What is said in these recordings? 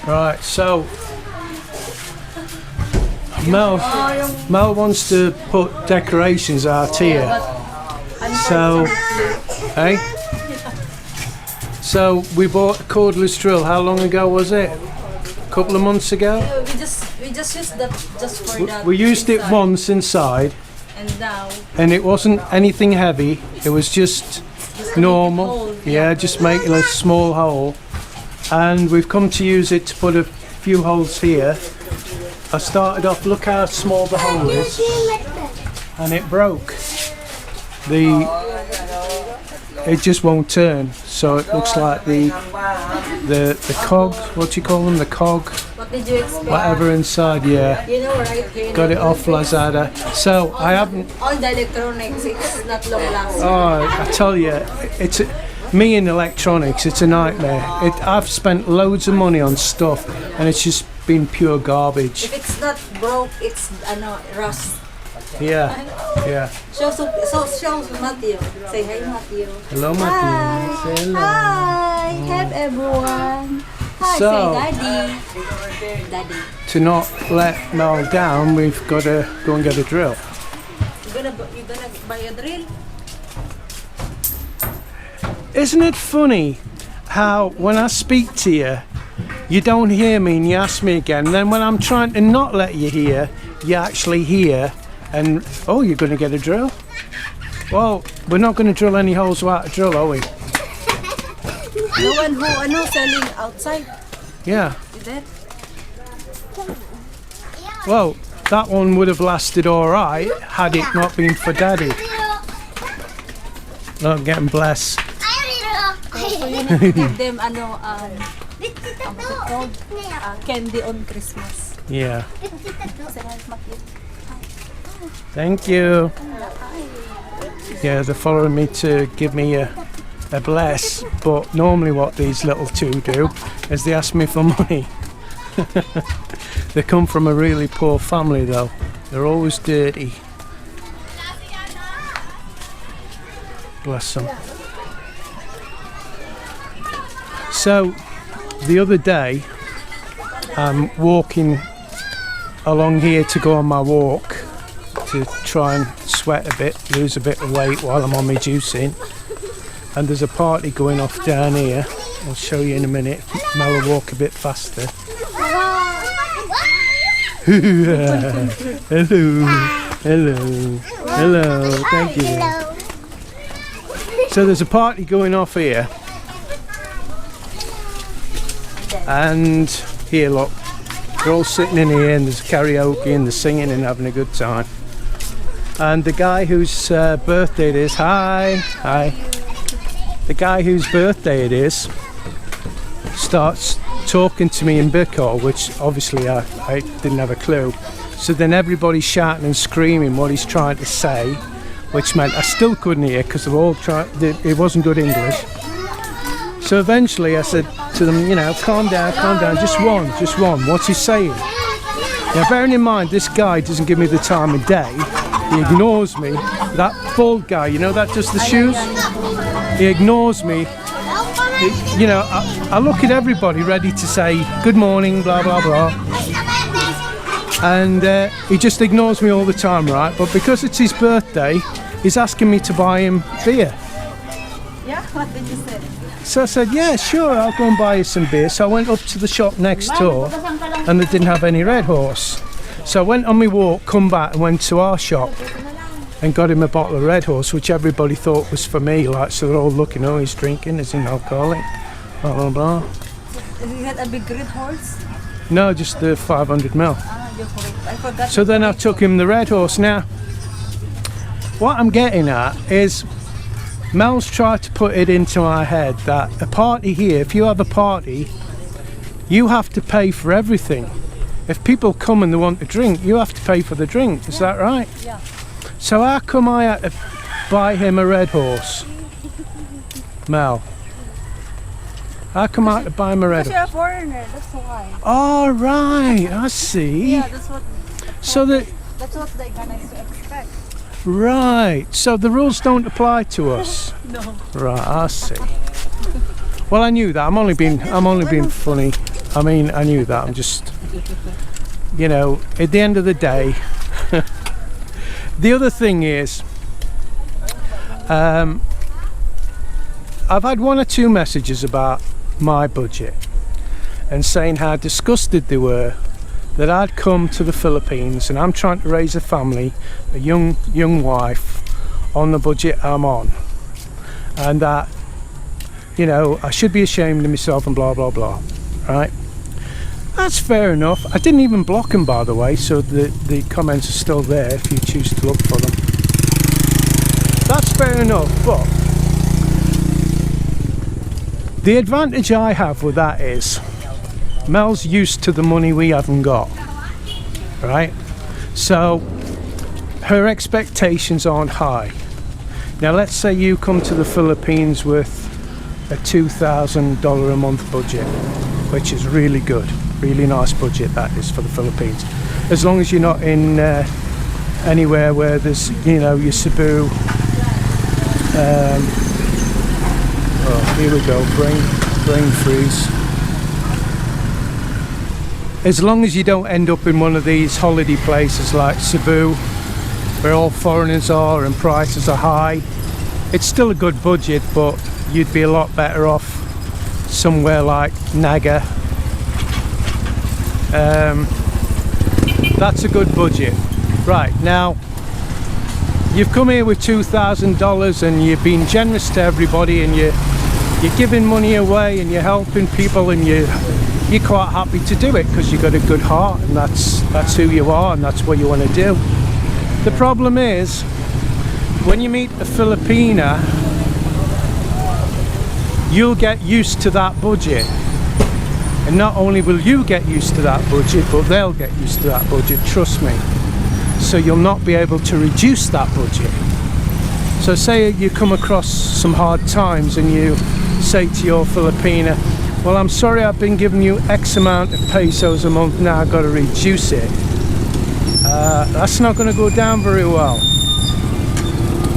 Right, so Mel wants to put decorations out here. So, hey? So we bought a cordless drill. How long ago was it? A couple of months ago? We just used that just for that. We used it once inside. And now. And it wasn't anything heavy. It was just normal. Hole, yeah, just making a small hole. And we've come to use it to put a few holes here. I started off, look how small the hole is, and it broke. It just won't turn, so it looks like the cog, what do you call them, the cog, what did you expect? Whatever inside, yeah. You know, right? Got it off Lazada. So I haven't. All the electronics, it's not long lasting. Oh, I tell you, me in electronics, it's a nightmare. I've spent loads of money on stuff, and it's just been pure garbage. If it's not broke, it's rust. Yeah, yeah. Show Matthew. Say hi, Matthew. Hello, Matthew. Say hello. Hi, hello everyone. Hi, So, say daddy. To not let Mel down, we've got to go and get a drill. You gonna buy a drill? Isn't it funny how when I speak to you, you don't hear me and you ask me again, and then when I'm trying to not let you hear, you actually hear, and oh, you're going to get a drill? Well, we're not going to drill any holes without a drill, are we? No one who selling outside. Yeah. Is that? Well, that one would have lasted all right had it not been for Daddy. Not getting blessed. So you need to give them candy on Christmas. Yeah. Thank you. Yeah, they're following me to give me a bless, but normally what these little two do is they ask me for money. They come from a really poor family though. They're always dirty. Bless them. So, the other day, I'm walking along here to go on my walk to try and sweat a bit, lose a bit of weight while I'm on my juicing. And there's a party going off down here. I'll show you in a minute. Mel will walk a bit faster. Hello, hello, hello, thank you. So there's a party going off here. And here, look, they're all sitting in here and there's karaoke and they're singing and having a good time. And the guy whose birthday it is, hi. The guy whose birthday it is starts talking to me in Bicol, which obviously I didn't have a clue. So then everybody's shouting and screaming what he's trying to say, which meant I still couldn't hear because they were all it wasn't good English. So eventually I said to them, you know, calm down, just one. What's he saying? Now bearing in mind this guy doesn't give me the time of day, he ignores me. That bald guy, you know, that does the shoes, he ignores me. You know, I look at everybody ready to say good morning, blah blah blah, and he just ignores me all the time, right? But because it's his birthday, he's asking me to buy him beer. Yeah, what did you say? So I said, yeah, sure, I'll go and buy you some beer. So I went up to the shop next door and they didn't have any Red Horse. So I went on my walk, come back and went to our shop and got him a bottle of Red Horse, which everybody thought was for me. Like, so they're all looking, oh, he's drinking, is he alcoholic, blah, blah, blah. Is that a big Red Horse? No, just the 500 ml. I forgot. So then I took him the Red Horse. Now, what I'm getting at is Mel's tried to put it into my head that a party here, if you have a party, you have to pay for everything. If people come and they want a drink, you have to pay for the drink. Is that right? Yeah. So how come I had to buy him a Red Horse? Mel. How come I had to buy him a Red Horse? Because you're a foreigner, that's why. Oh, right, I see. Yeah, that's what. So that's what they're gonna expect. Right, so the rules don't apply to us. No. Right, I see. Well, I knew that. I'm only being funny. I mean, I knew that. I'm just, you know, at the end of the day. The other thing is, I've had one or two messages about my budget and saying how disgusted they were that I'd come to the Philippines and I'm trying to raise a family, a young wife, on the budget I'm on, and that, you know, I should be ashamed of myself and blah blah blah, right? That's fair enough. I didn't even block them, by the way, so the comments are still there if you choose to look for them. That's fair enough, but the advantage I have with that is Mel's used to the money we haven't got, right? So her expectations aren't high. Now let's say you come to the Philippines with a $2,000 a month budget, which is really good, really nice budget that is for the Philippines, as long as you're not in anywhere where there's, you know, your Cebu. Oh, here we go, brain freeze. As long as you don't end up in one of these holiday places like Cebu, where all foreigners are and prices are high, it's still a good budget, but you'd be a lot better off somewhere like Naga. That's a good budget. Right, now you've come here with $2,000 and you've been generous to everybody, and you're giving money away and you're helping people, and you're quite happy to do it because you've got a good heart, and that's who you are and that's what you want to do. The problem is, when you meet a Filipina, you'll get used to that budget, and not only will you get used to that budget, but they'll get used to that budget, trust me. So you'll not be able to reduce that budget. So say you come across some hard times and you say to your Filipina, well, I'm sorry, I've been giving you X amount of pesos a month, now I've got to reduce it. That's not going to go down very well,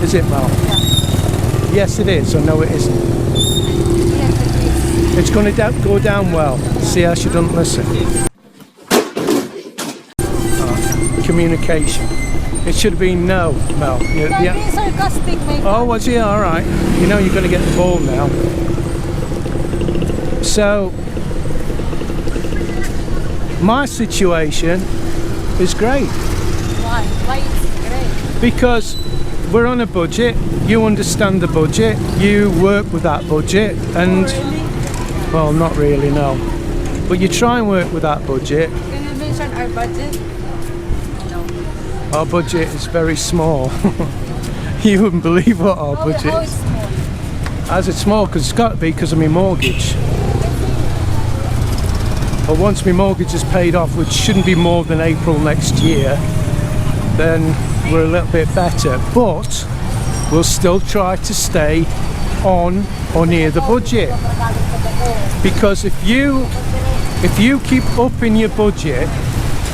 is it, Mel? Yeah. Yes, it is, or no, it isn't? Yes, it is. It's going to go down well. See how she doesn't listen. Communication. It should have been no, Mel. Don't be sarcastic, my Oh, was he? All right. You know you're going to get the ball now. So, my situation is great. Why? Why it's great? Because we're on a budget, you understand the budget, you work with that budget, and, well, not really, no. But you try and work with that budget. Can you mention our budget? No. Our budget is very small. You wouldn't believe what our budget How is. it's small? As it's small, because it's got to be because of my mortgage. But once my mortgage is paid off, which shouldn't be more than April next year, then we're a little bit better. But we'll still try to stay on or near the budget. Because if you keep upping your budget,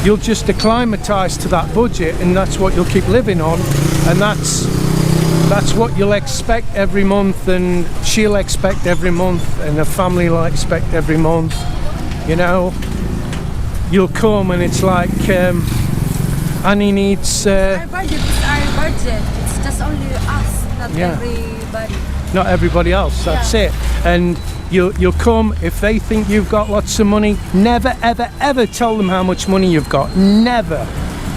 you'll just acclimatise to that budget, and that's what you'll keep living on, and that's what you'll expect every month, and she'll expect every month, and the family will expect every month. You know, you'll come and it's like Annie needs Our budget is our budget. It's just only us, not everybody. Not everybody else, that's it. And you'll come, if they think you've got lots of money, never ever ever tell them how much money you've got. Never.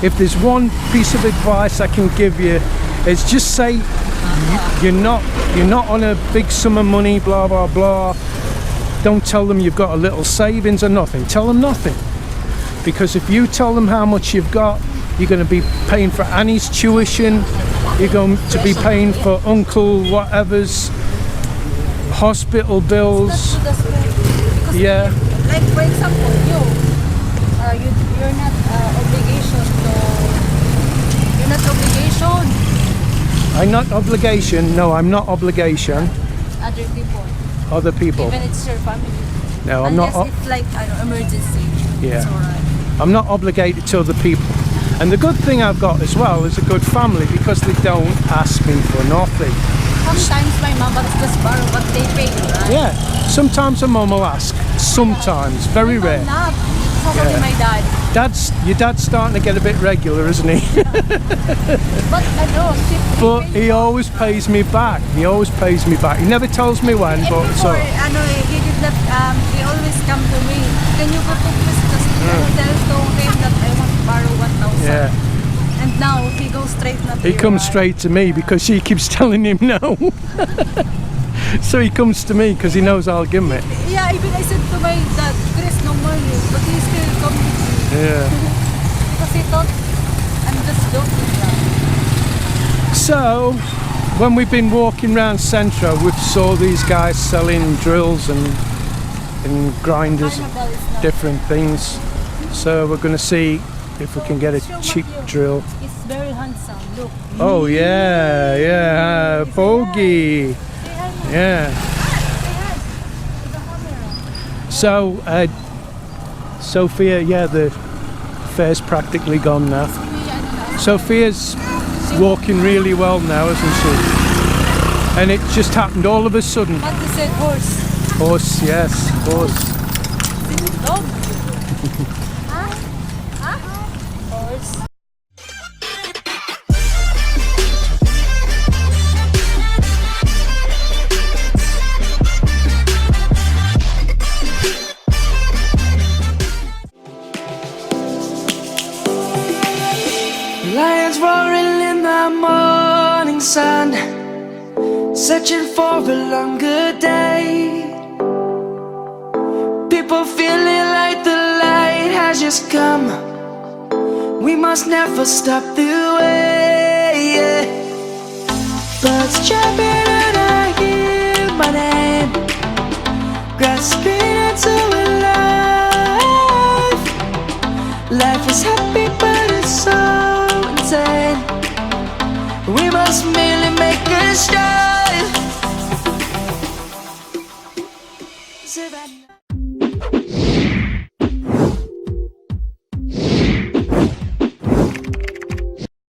If there's one piece of advice I can give you, is just say you're not on a big sum of money, blah blah blah. Don't tell them you've got a little savings or nothing. Tell them nothing. Because if you tell them how much you've got, you're going to be paying for Annie's tuition, you're going to be paying for Uncle whatever's hospital bills. That's because Yeah. like for example, you're not obligation to. You're not obligation. I'm not obligation. No, I'm not obligation. Other people. Other people. Even it's your family. No, I'm Unless not. it's like emergency. Yeah. It's alright. I'm not obligated to other people. And the good thing I've got as well is a good family, because they don't ask me for nothing. Sometimes my mom will just borrow what they pay, right? Yeah. Sometimes a mum will ask. Sometimes, very rare. Not. It's only Yeah. my dad. Your dad's starting to get a bit regular, isn't he? But I know, But he always pays me back. He always pays me back. He never tells me when, but so. he did that, he always come to me. Can you go to Christmas? Tell him that I want to borrow 1,000. Yeah. And now he goes straight not He to comes you, straight to me because she keeps telling him no. So he comes to me because he knows I'll give him it. Yeah, even I said to my dad, Chris, no money. But he still come to me. Yeah. Because he thought I'm just joking. Yeah. So, when we've been walking around Centro, we've saw these guys selling drills and grinders, Carnival is not. different things. So we're going to see if we can get a cheap drill. He's very handsome. Look. Oh yeah, yeah, bogey. Say hi, Mom. Yeah. Say hi. To the camera. So, Sophia, yeah, the fair's practically gone now. Sophia's walking really well now, isn't she? And it just happened all of a sudden. What you said, horse? Horse, yes, horse. Dog? Huh? Huh? Horse. Lions roaring in the morning sun, searching for a longer day. People feeling like the light has just come. We must never stop the way. Birds chirping and I hear my name, grasping into a life. Life is happy but it's so insane. We must merely make a strive.